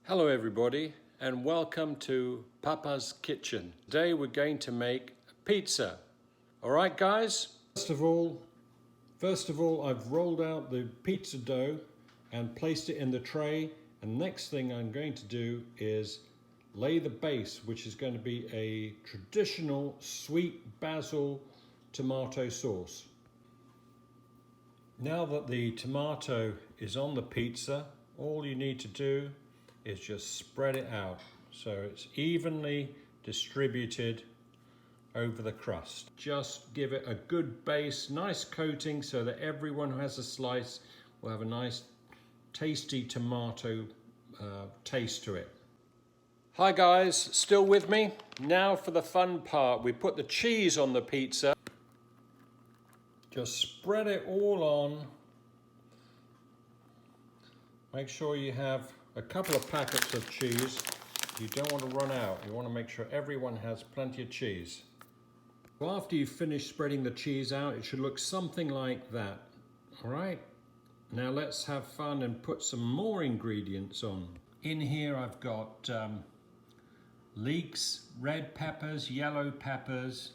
Hello everybody and welcome to Papa's Kitchen. Today we're going to make pizza. All right guys? First of all, I've rolled out the pizza dough and placed it in the tray, and the next thing I'm going to do is lay the base, which is going to be a traditional sweet basil tomato sauce. Now that the tomato is on the pizza, all you need to do is just spread it out so it's evenly distributed over the crust. Just give it a good base, nice coating, so that everyone who has a slice will have a nice tasty tomato taste to it. Hi guys, still with me? Now for the fun part. We put the cheese on the pizza. Just spread it all on. Make sure you have a couple of packets of cheese. You don't want to run out. You want to make sure everyone has plenty of cheese. Well, after you've finished spreading the cheese out, it should look something like that. All right, now let's have fun and put some more ingredients on. In here I've got leeks, red peppers, yellow peppers,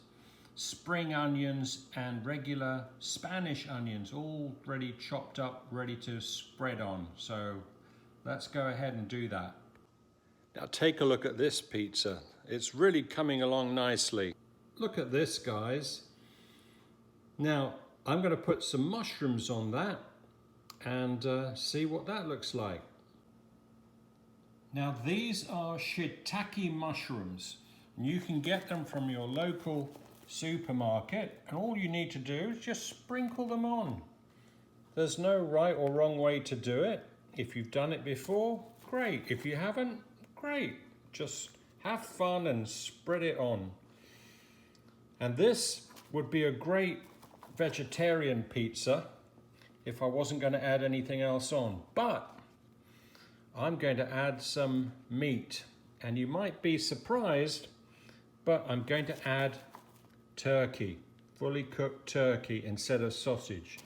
spring onions and regular Spanish onions, all ready chopped up, ready to spread on. So let's go ahead and do that. Now take a look at this pizza. It's really coming along nicely. Look at this, guys. Now I'm going to put some mushrooms on that and see what that looks like. Now these are shiitake mushrooms. You can get them from your local supermarket, and all you need to do is just sprinkle them on. There's no right or wrong way to do it. If you've done it before, great. If you haven't, great. Just have fun and spread it on. And this would be a great vegetarian pizza if I wasn't going to add anything else on. But I'm going to add some meat, and you might be surprised, but I'm going to add turkey, fully cooked turkey instead of sausage.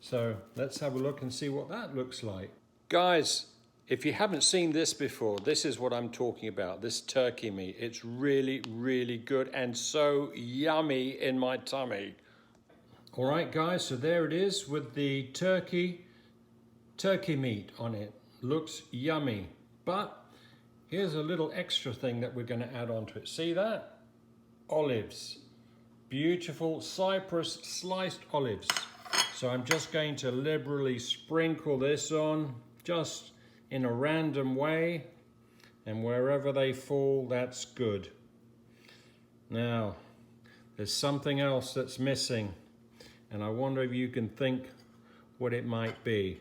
So let's have a look and see what that looks like. Guys, if you haven't seen this before, this is what I'm talking about, this turkey meat. It's really, really good and so yummy in my tummy. All right, guys, so there it is with the turkey meat on it. Looks yummy, but here's a little extra thing that we're going to add onto it. See that? Olives. Beautiful Cyprus sliced olives. So I'm just going to liberally sprinkle this on, just in a random way, and wherever they fall, that's good. Now, there's something else that's missing, and I wonder if you can think what it might be.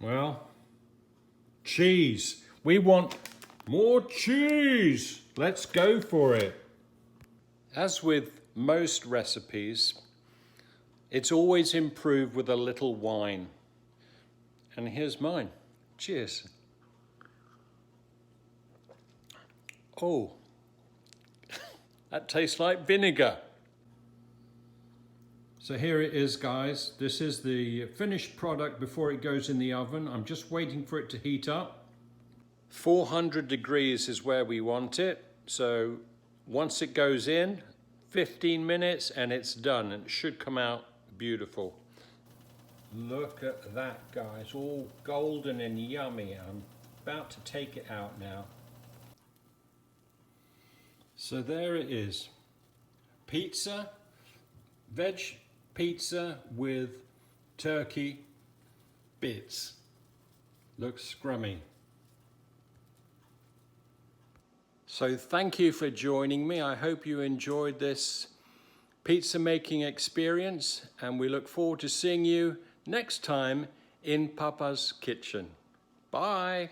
Well, cheese. We want more cheese. Let's go for it. As with most recipes, it's always improved with a little wine. And here's mine. Cheers. Oh, that tastes like vinegar. So here it is, guys. This is the finished product before it goes in the oven. I'm just waiting for it to heat up. 400 degrees is where we want it. So once it goes in, 15 minutes and it's done, and it should come out beautiful. Look at that, guys, all golden and yummy. I'm about to take it out now. So there it is. Pizza, veg pizza with turkey bits. Looks scrummy. So thank you for joining me. I hope you enjoyed this pizza making experience, and we look forward to seeing you next time in Papa's Kitchen. Bye.